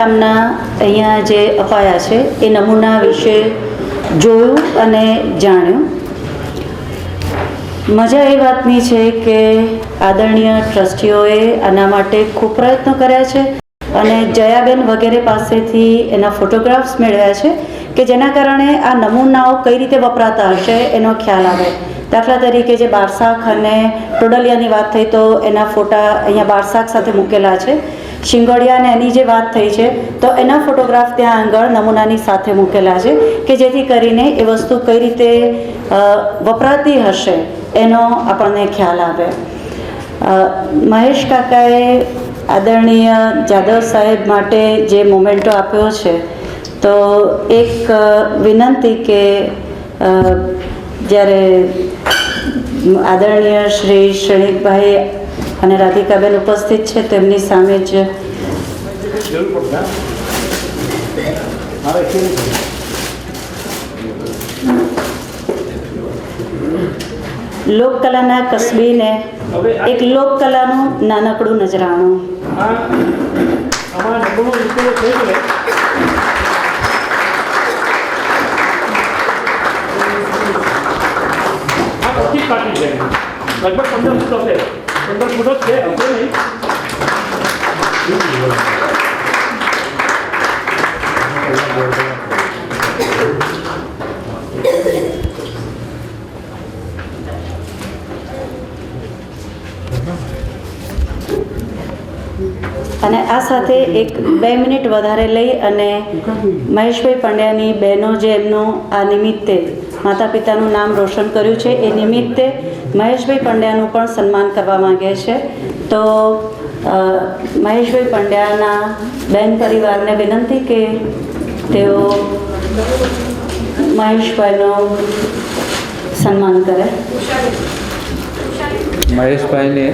નામના અહીંયા જે અપાયા છે એ નમૂના વિશે જોયું અને જાણ્યું. મજા એ વાતની છે કે આદરણીય ટ્રસ્ટીઓએ આના માટે ખૂબ પ્રયત્નો કર્યા છે અને જયાબેન વગેરે પાસેથી એના ફોટોગ્રાફ્સ મેળવ્યા છે કે જેના કારણે આ નમૂનાઓ કઈ રીતે વપરાતા હશે એનો ખ્યાલ આવે. દાખલા તરીકે જે બારસાખ અને ટોડલિયાની વાત થઈ તો એના ફોટા અહીંયા બારસાખ સાથે મૂકેલા છે. શિંગોડિયા અને એની જે વાત થઈ છે તો એના ફોટોગ્રાફ ત્યાં આગળ નમૂનાની સાથે મૂકેલા છે કે જેથી કરીને એ વસ્તુ કઈ રીતે વપરાતી હશે એનો આપણને ખ્યાલ આવે. મહેશ કાકાએ આદરણીય જાદવ સાહેબ માટે જે મોમેન્ટો આપ્યો છે તો એક વિનંતી કે જ્યારે આદરણીય શ્રી શ્રેણિકભાઈ અને રાધિકાબેન ઉપસ્થિત છે તેમની સામે જ લોકકલાના કસબીને એક લોકકલાનું નાનકડું નજરાણું. લગભગ 15 ફૂટ હશે. 15 ફૂટ જ છે, હશે નહીં. અને આ સાથે એક 2 મિનિટ વધારે લઈ અને મહેશભાઈ પંડ્યાની બહેનો જે એમનું આ નિમિત્તે માતા પિતાનું નામ રોશન કર્યું છે એ નિમિત્તે મહેશભાઈ પંડ્યાનું પણ સન્માન કરવા માંગે છે. તો મહેશભાઈ પંડ્યાના બહેન પરિવારને વિનંતી કે તેઓ મહેશભાઈનું સન્માન કરે. મહેશભાઈને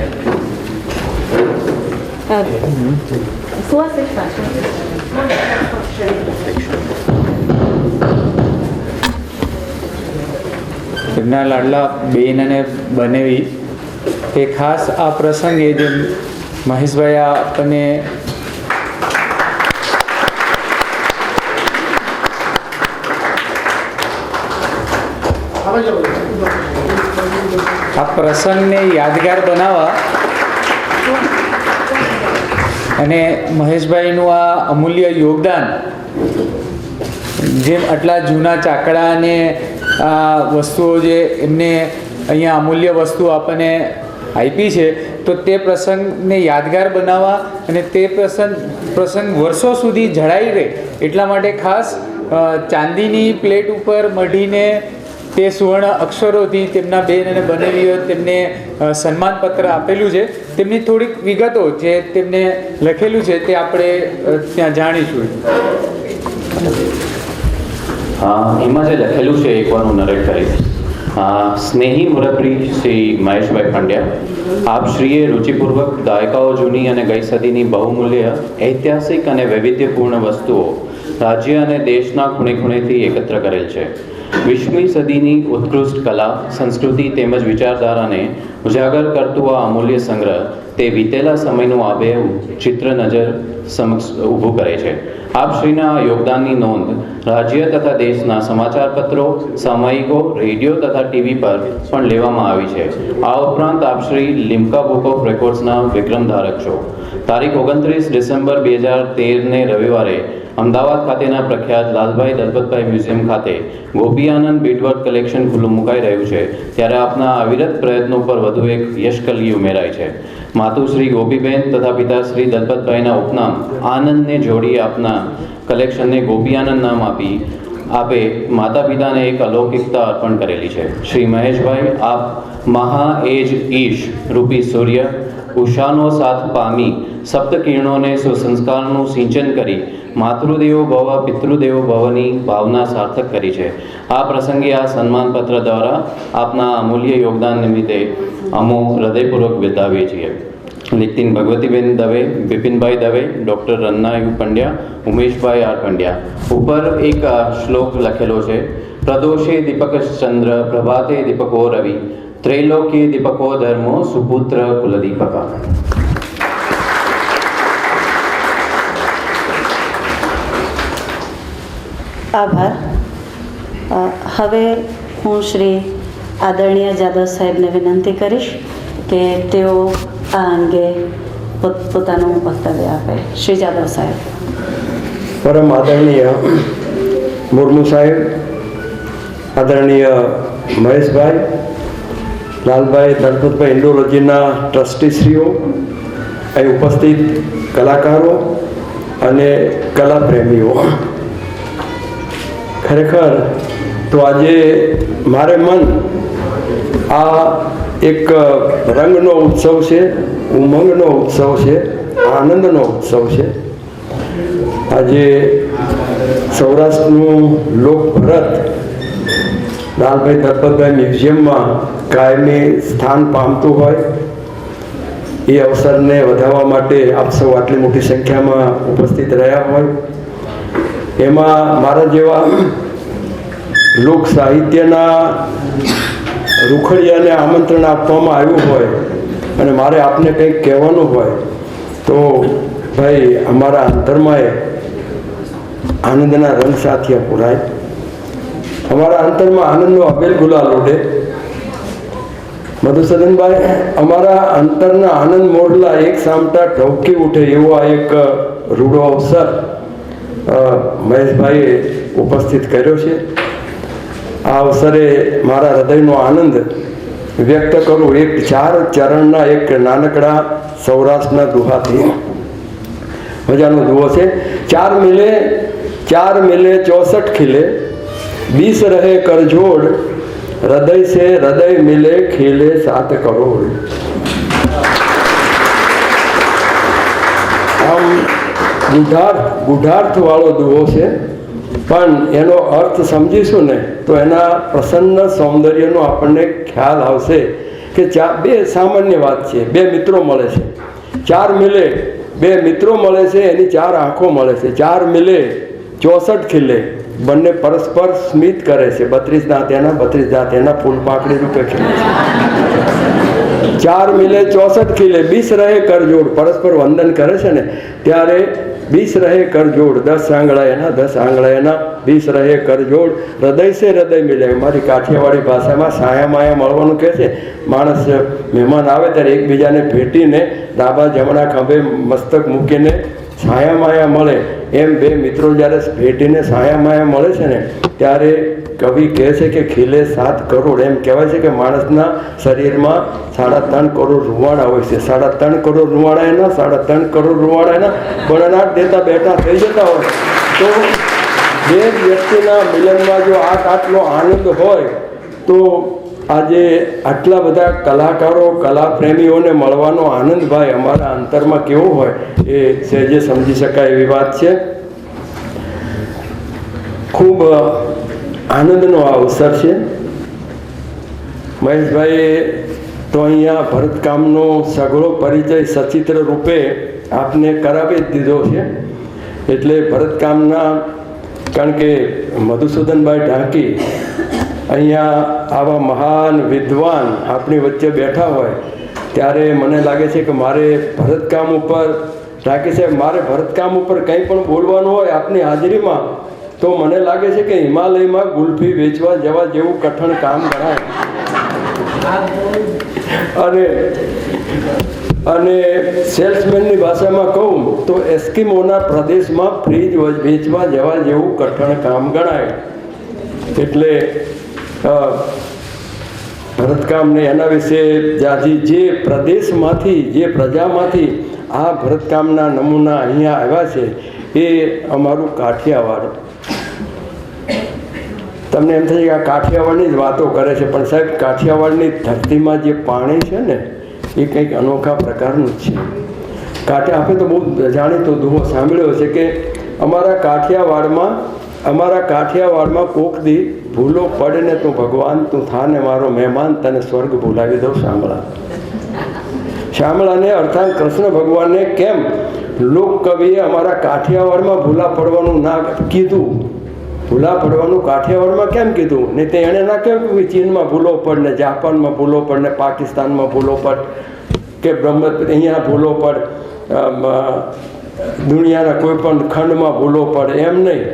એમના લાડલા બેન અને બનેવી એ ખાસ આ પ્રસંગે જે મહેશભાઈ આપણને આ પ્રસંગને યાદગાર બનાવવા અને મહેશભાઈનું આ અમૂલ્ય યોગદાન જેમ આટલા જૂના ચાકડા અને આ વસ્તુઓ જે એમને અહીંયા અમૂલ્ય વસ્તુ આપણને આપી છે તો તે પ્રસંગને યાદગાર બનાવવા અને તે પ્રસંગ વર્ષો સુધી જળાઈ રહે એટલા માટે ખાસ ચાંદીની પ્લેટ ઉપર મઢીને તે સુવર્ણ અક્ષરોથી તેમના બેન અને બનેવીઓ તેમને સન્માનપત્ર આપેલું છે. તેમની થોડીક વિગતો જે તેમને લખેલું છે તે આપણે ત્યાં જાણીશું. એમાં જે લખેલું છે એકવાર હું નરેટ કરીશ. સ્નેહી મુરબ્બી શ્રી મહેશભાઈ પંડ્યા, આપ શ્રીએ રુચિપૂર્વક દાયકાઓ જૂની અને ગઈ સદીની બહુમૂલ્ય ઐતિહાસિક અને વૈવિધ્યપૂર્ણ વસ્તુઓ રાજ્ય અને દેશના ખૂણે ખૂણેથી એકત્ર કરેલ છે. 20મી સદીની ઉત્કૃષ્ટ કલા, સંસ્કૃતિ તેમજ વિચારધારાને ઉજાગર કરતું આ અમૂલ્ય સંગ્રહ તે વીતેલા સમયનું આબેહૂબ ચિત્ર નજર સમક્ષ ઊભું કરે છે. આપ શ્રીના યોગદાનની નોંધ રાજ્ય તથા દેશના સમાચાર પત્રો, સામયિકો, રેડિયો તથા ટીવી પર પણ લેવામાં આવી છે. આ ઉપરાંત આપ શ્રી લિમ્કા બુક ઓફ રેકોર્ડ્સના વિક્રમધારક છો. તારીખ 29 ડિસેમ્બર 2013ને રવિવારે અમદાવાદ ખાતેના પ્રખ્યાત લાલભાઈ દલપતભાઈ મ્યુઝિયમ ખાતે ગોપી આનંદ બીટવર્ક કલેક્શન ખુલ્લું મુકાઈ રહ્યું છે ત્યારે આપના અવિરત પ્રયત્નો પર વધુ એક યશકલી ઉમેરાય છે. માતુશ્રી ગોપીબેન તથા પિતાશ્રી દલપતભાઈના ઉપનામ આનંદને જોડી આપના કલેક્શનને ગોપી આનંદ નામ આપે માતા પિતાને એક અલૌકિકતા અર્પણ કરેલી છે. શ્રી મહેશભાઈ, આપ મહા એજ ઈશ રૂપી સૂર્ય ઉષાનો સાથ પામી સપ્ત કિરણોને સુસંસ્કારનું સિંચન કરી માતૃદેવો ભવ પિતૃદેવો ભવની ભાવના સાર્થક કરી છે. આ પ્રસંગે આ સન્માનપત્ર દ્વારા આપના અમૂલ્ય યોગદાન નિમિત્તે અમો હૃદયપૂર્વક બિરદાવીએ છીએ. નીતિન ભગવતીબેન દવે, બિપિનભાઈ દવે, ડૉક્ટર રન્નાયુ પંડ્યા, ઉમેશભાઈ આર પંડ્યા. ઉપર એક શ્લોક લખેલો છે. પ્રદોષે દીપક ચંદ્ર, પ્રભાતે દીપકો રવિ, ત્રૈલોક્ય દીપકો ધર્મો, સુપુત્ર કુલદીપક. આભાર. હવે હું શ્રી આદરણીય જાદવ સાહેબને વિનંતી કરીશ કે તેઓ આ અંગે પોતાનું વક્તવ્ય આપે. શ્રી જાદવ સાહેબ. પરમ આદરણીય મુર્મુ સાહેબ, આદરણીય મહેશભાઈ, લાલભાઈ, દલપતભાઈ, ઇન્ડોલોજીના ટ્રસ્ટીશ્રીઓ, અહીં ઉપસ્થિત કલાકારો અને કલાપ્રેમીઓ, ખરેખર તો આજે મારે મન આ એક રંગનો ઉત્સવ છે, ઉમંગનો ઉત્સવ છે, આનંદનો ઉત્સવ છે. આજે સૌરાષ્ટ્રનું લોકભરત લાલભાઈ દલપતભાઈ મ્યુઝિયમમાં કાયમી સ્થાન પામતું હોય એ અવસરને વધારવા માટે આપ સૌ આટલી મોટી સંખ્યામાં ઉપસ્થિત રહ્યા હોય, એમાં મારા જેવા લોક સાહિત્યના રૂખડિયાને આમંત્રણ આપવામાં આવ્યું હોય અને મારે આપને કંઈક કહેવાનું હોય તો ભાઈ અમારા અંતરમાં આનંદના રંગ સાથિયા પુરાય, અમારા અંતરમાં આનંદનો અબેલ ગુલાલ ઉડે. મધુસૂદનભાઈ, અમારા અંતરના આનંદ મોરલા એક સામટા ઢોકી ઉઠે એવો આ એક રૂડો અવસર મહેશભાઈએ ઉપસ્થિત કર્યો છે. આ અવસરે મારા હૃદયનો આનંદ વ્યક્ત કરું એક 4 ચરણના એક નાનકડા સૌરાષ્ટ્રના દુહાથી. મજાનો દુહો છે. 4 મિલે 64 ખીલે, 20 રહે કરજોડ, હૃદય સે હૃદય મિલે ખીલે 7 કરોડ. આમ ગુઢાર્થ વાળો દુહો છે, પણ એનો અર્થ સમજીશું ને તો એના પ્રસન્ન સૌંદર્યનો આપણને ખ્યાલ આવશે કે બે સામાન્ય વાત છે. 2 મિત્રો મળે છે, 4 મિલે 2 મિત્રો મળે છે, એની 4 આંખો મળે છે. 4 મિલે 64 ખીલે, બંને પરસ્પર સ્મિત કરે છે. 32 દાંત એના 32 દાંત એના, ફૂલ પાંખડી રૂપે ખીલે છે. 4 મિલે 64 ખીલે, 20 રહે કરજોડ, પરસ્પર વંદન કરે છે ને ત્યારે 20 રહે કરજોડ, 10 આંગળા એના 10 આંગળા એના, 20 રહે કરજોડ, હૃદય સે હૃદય મિલે. મારી કાઠિયાવાડી ભાષામાં સાયા માયા મળવાનું કહે છે. માણસ મહેમાન આવે ત્યારે એકબીજાને ભેટીને ડાબા જમણા ખંભે મસ્તક મૂકીને છાયા માયા મળે, એમ 2 મિત્રો જ્યારે ભેટીને છાયા માયા મળે છે ને ત્યારે કવિ કહે છે કે ખીલે 7 કરોડ. એમ કહેવાય છે કે માણસના શરીરમાં 3.5 કરોડ રૂવાડા હોય છે. 3.5 કરોડ રૂવાડા એના, 3.5 કરોડ રૂવાડા એના બળનાટ દેતા બેઠા થઈ જતા હોય તો 2 વ્યક્તિના મિલનમાં જો આટલો આનંદ હોય તો આજે આટલા બધા કલાકારો, કલાપ્રેમીઓને મળવાનો આનંદ ભાઈ અમારા અંતરમાં કેવો હોય એ સહેજે સમજી શકાય એવી વાત છે. ખૂબ આનંદનો આ અવસર છે. મહેશભાઈએ તો અહીંયા ભરતકામનો સઘળો પરિચય સચિત્ર રૂપે આપને કરાવી જ દીધો છે. એટલે ભરતકામના, કારણ કે મધુસૂદનભાઈ ઢાંકી અહીંયા આવા મહાન વિદ્વાન આપણી વચ્ચે બેઠા હોય ત્યારે મને લાગે છે કે મારે ભરતકામ ઉપર, ઢાંકી સાહેબ, મારે ભરતકામ ઉપર કંઈ પણ બોલવાનું હોય આપની હાજરીમાં તો મને લાગે છે કે હિમાલયમાં ગુલ્ફી વેચવા જવા જેવું કઠણ કામ ગણાય. અને સેલ્સમેનની ભાષામાં કહું તો એસ્કિમોના પ્રદેશમાં ફ્રીજ વેચવા જવા જેવું કઠણ કામ ગણાય. એટલે ભરતકામને એના વિશે જે પ્રદેશમાંથી, જે પ્રજામાંથી આ ભરતકામના નમૂના અહીંયા આવ્યા છે એ અમારું કાઠિયાવાડ. તમને એમ થશે કે આ કાઠિયાવાડની જ વાતો કરે છે, પણ સાહેબ કાઠિયાવાડની ધરતીમાં જે પાણી છે ને એ કંઈક અનોખા પ્રકારનું જ છે. આપણે તો બહુ જાણીતો દુહો સાંભળ્યો છે કે અમારા કાઠિયાવાડમાં કોક દી ભૂલો પડે ને તું ભગવાન, તું થાને મારો મહેમાન, તને સ્વર્ગ ભૂલાવી દઉં શામળા. શામળાને અર્થાત કૃષ્ણ ભગવાનને કેમ લોક કવિએ અમારા કાઠિયાવાડમાં ભૂલા પડવાનું ના કીધું, ભૂલા પડવાનું કાઠિયાવાડમાં કેમ કીધું ને તે એણે ના કેમ કે ચીનમાં ભૂલો પડ ને જાપાનમાં ભૂલો પડ ને પાકિસ્તાનમાં ભૂલો પડ કે અહીંયા ભૂલો પડ, દુનિયાના કોઈ પણ ખંડમાં ભૂલો પડે, એમ નહીં.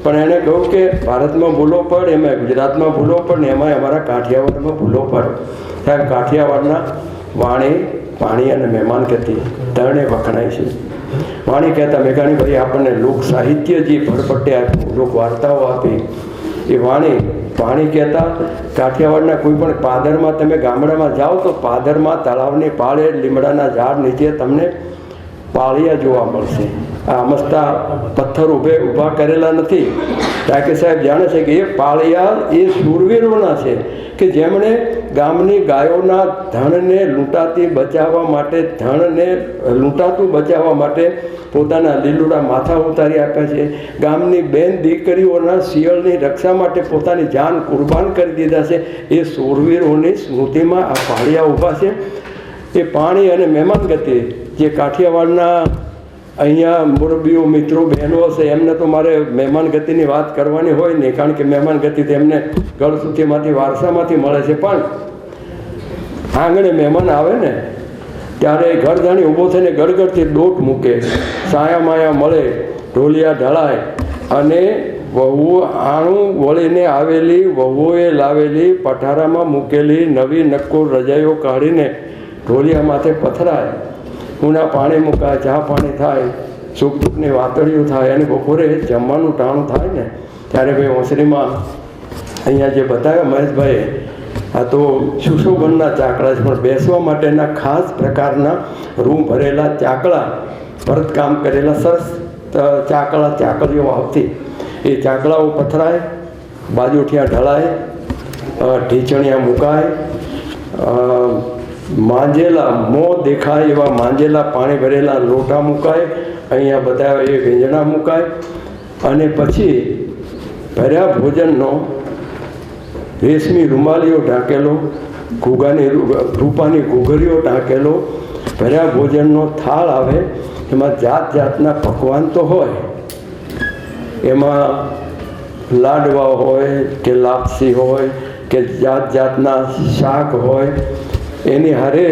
પણ એણે કહ્યું કે ભારતમાં ભૂલો પડે, એમાં ગુજરાતમાં ભૂલો પડે ને એમાં અમારા કાઠિયાવાડમાં ભૂલો પડે. સાહેબ, કાઠિયાવાડના વાણી, પાણી અને મહેમાન ગતિ ત્રણે વખણાય છે. વાણી કહેતા મેઘાણીભાઈ આપણને લોક સાહિત્ય જે ભરપટ્ટે આપ્યું, લોક વાર્તાઓ આપી, એ વાણી. પાણી કહેતા કાઠિયાવાડના કોઈ પણ પાદરમાં, તમે ગામડામાં જાઓ તો પાદરમાં તળાવની પાળે લીમડાના ઝાડ નીચે તમને પાળિયા જોવા મળશે. આ અમસ્તા પથ્થર ઊભા કરેલા નથી. ડાકે સાહેબ જાણે છે કે એ પાળિયા એ શૂરવીરોના છે કે જેમણે ગામની ગાયોના ધણને લૂંટાતી બચાવવા માટે, ધણને લૂંટાતું બચાવવા માટે પોતાના લીલુડા માથા ઉતારી આપ્યા છે. ગામની બેન દીકરીઓના શિયળની રક્ષા માટે પોતાની જાન કુરબાન કરી દીધા છે. એ શૂરવીરોની સ્મૃતિમાં આ પાળિયા ઊભા છે. એ પાણી અને મહેમાન ગતિ જે કાઠિયાવાડના અહીંયા મુરબીઓ, મિત્રો, બહેનો હશે, એમને તો મારે મહેમાન ગતિની વાત કરવાની હોય નહીં, કારણ કે મહેમાન ગતિ તેમને ગળસૂચીમાંથી, વારસામાંથી મળે છે. પણ આંગણે મહેમાન આવે ને ત્યારે ઘર જાણી ઊભો થઈને ગળગળથી દોટ મૂકે, સાયા માયા મળે, ઢોલિયા ઢળાય, અને વહુ આણું વળીને આવેલી, વહુએ લાવેલી પઠારામાં મૂકેલી નવી નક્કોર રજાઈઓ કાઢીને ઢોલિયા માથે પથરાય, ઊના પાણી મુકાય, ચા પાણી થાય, સુખ દુઃખની વાતળીઓ થાય, અને બપોરે જમવાનું ટાણું થાય ને ત્યારે ભાઈ ઓસરીમાં અહીંયા જે બતાવ્યા મહેશભાઈએ, આ તો સુશોભનના ચાકડા છે, પણ બેસવા માટેના ખાસ પ્રકારના રૂમ ભરેલા ચાકડા, ભરતકામ કરેલા સરસ ચાકડીઓ આવતી. એ ચાકડાઓ પથરાય, બાજુઠિયા ઢળાય, ઢીચણિયા મુકાય, માંજેલા મોં દેખાય એવા માંજેલા પાણી ભરેલા લોટા મુકાય, અહીંયા બધા એ વેંજણા મુકાય, અને પછી ભર્યા ભોજનનો રેશમી રૂમાલીઓ ઢાંકેલો, રૂપાની ઘૂઘરીઓ ઢાંકેલો ભર્યા ભોજનનો થાળ આવે. એમાં જાત જાતના પકવાન તો હોય, એમાં લાડવા હોય કે લાપસી હોય કે જાત જાતના શાક હોય, એની હારે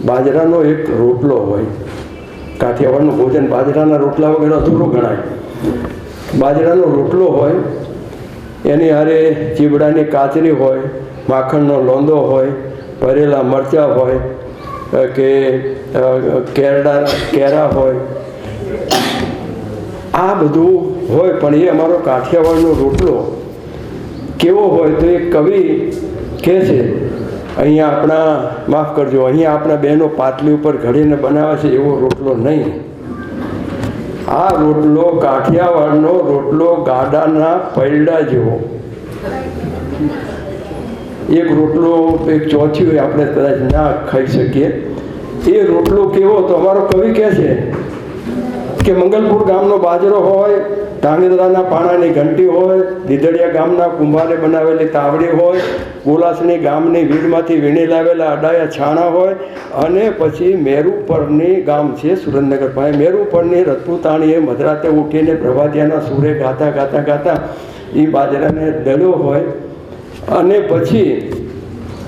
બાજરાનો એક રોટલો હોય. કાઠિયાવાડનું ભોજન બાજરાના રોટલા વગેરે અધૂરું ગણાય. બાજરાનો રોટલો હોય, એની હારે ચીબડાની કાચરી હોય, માખણનો લોંદો હોય, ભરેલા મરચાં હોય કે કેરા હોય, આ બધું હોય. પણ એ અમારો કાઠિયાવાડનો રોટલો કેવો હોય તો એ કવિ કહે છે, અહીંયા આપણા, માફ કરજો, અહીંયા આપણા બહેનો પાટલી ઉપર ઘડીને બનાવે છે એવો રોટલો નહીં. આ રોટલો કાઠિયાવાડનો રોટલો ગાડાના પૈડા જેવો. એક રોટલો, એક ચોથી આપણે કદાચ ના ખાઈ શકીએ. એ રોટલો કેવો તો અમારો કવિ કહે છે કે મંગલપુર ગામનો બાજરો હોય, ધાંગધ્રાના પાણાની ઘંટી હોય, દીધડિયા ગામના કુંભારે બનાવેલી તાવડી હોય, ગોલાસણી ગામની વીડમાંથી વીણી લાવેલા અડાયા છાણા હોય, અને પછી મેરુપરની ગામ છે સુરેન્દ્રનગર પાસે, મેરુપરની રજપૂતાણીએ મધરાતે ઉઠીને પ્રભાતિયાના સૂરે ગાતા ગાતા ગાતા એ બાજરાને દળ્યો હોય, અને પછી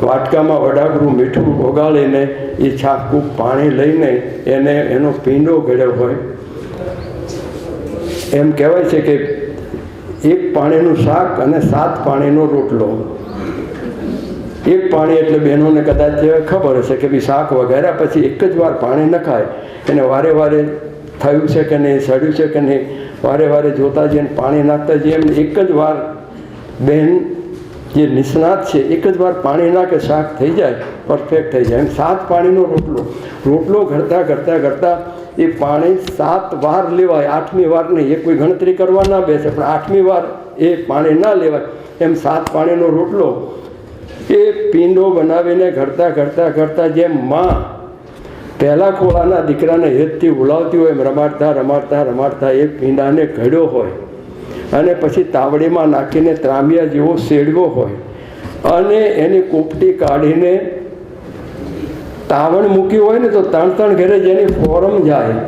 વાટકામાં વડાગરું મીઠું ઓગાળીને એ છાપકું પાણી લઈને એનો પીંડો ગળ્યો હોય. એમ કહેવાય છે કે એક પાણીનું શાક અને 7 પાણીનો રોટલો. એક પાણી એટલે બહેનોને કદાચ ખબર હશે કે ભાઈ શાક વઘાર્યા પછી એક જ વાર પાણી નખાય, એને વારે વારે થયું છે કે નહીં, સડ્યું છે કે નહીં, વારે વારે જોતા જઈને પાણી નાખતા જઈએ. એમ એક જ વાર બહેન જે નિષ્ણાત છે એક જ વાર પાણી નાખે, શાક થઈ જાય, પરફેક્ટ થઈ જાય. એમ 7 પાણીનો રોટલો ઘડતા ઘડતા ઘડતા એ પાણી 7 વાર લેવાય, 8મી વાર નહીં. એ કોઈ ગણતરી કરવા ના બેસે, પણ 8મી વાર એ પાણી ના લેવાય. એમ 7 પાણીનો રોટલો એ પીંડો બનાવીને ઘડતા ઘડતા ઘડતા, જેમ માં પહેલા ખોળાના દીકરાને હેતથી ઉલાવતી હોય એમ રમાડતા રમાડતા રમાડતા એ પીંડાને ઘડ્યો હોય, અને પછી તાવડીમાં નાખીને ત્રાંબિયા જેવો શેડવો હોય, અને એની કોપટી કાઢીને તાવણ મૂકી હોય ને તો 3 ઘરે જેની ફોરમ જાય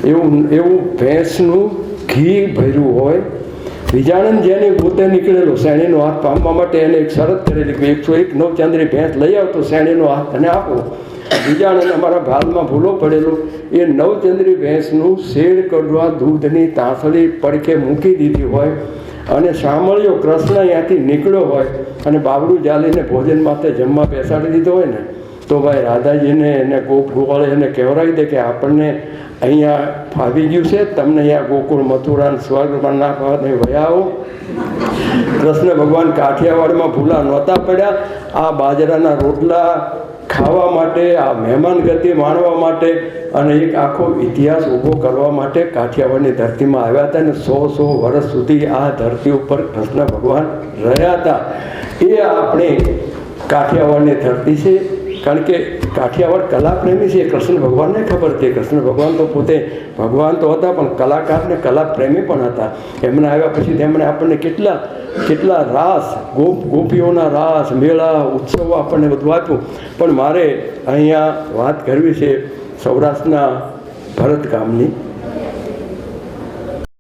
એવું ભેંસનું ઘી ભર્યું હોય. વિજાણન જેની ગોતે નીકળેલો શેણીનો હાથ પામવા માટે એને એક શરત કરેલી કે 101 નવચંદ્રી ભેંસ લઈ આવતો શેણીનો હાથ તને આપો. બીજાને અમારા ભાલમાં ભૂલો પડેલું એ નવચંદ્રી ભેંસનું શેડ કઢવા દૂધની તાંસળી પડકે મૂકી દીધી હોય અને સાંભળ્યો કૃષ્ણ અહીંયાથી નીકળ્યો હોય અને બાબડું જાલીને ભોજન માટે જમવા બેસાડી દીધો હોય ને તો ભાઈ રાધાજીને એને ગોપ ગોવાળે એને કહેવરાવી દે કે આપણને અહીંયા ફાવી ગયું છે, તમને અહીંયા ગોકુળ મથુરા સ્વર્ગમાં ના ફાવે વયા આવો. કૃષ્ણ ભગવાન કાઠિયાવાડમાં ભૂલા નહોતા પડ્યા. આ બાજરાના રોટલા ખાવા માટે, આ મહેમાન ગતિ માણવા માટે અને એક આખો ઇતિહાસ ઊભો કરવા માટે કાઠિયાવાડની ધરતીમાં આવ્યા હતા અને 100 વર્ષ સુધી આ ધરતી ઉપર કૃષ્ણ ભગવાન રહ્યા હતા. એ આપણે કાઠિયાવાડની ધરતી છે. કારણ કે કાઠિયાવાડ કલાપ્રેમી છે. કૃષ્ણ ભગવાનને ખબર હતી. કૃષ્ણ ભગવાન તો પોતે ભગવાન તો હતા પણ કલાકાર ને કલાપ્રેમી પણ હતા. એમના આવ્યા પછી તેમણે આપણને કેટલા રાસ, ગોપીઓના રાસ, મેળા, ઉત્સવો આપણને બધું આપ્યું. પણ મારે અહીંયા વાત કરવી છે સૌરાષ્ટ્રના ભરતકામની.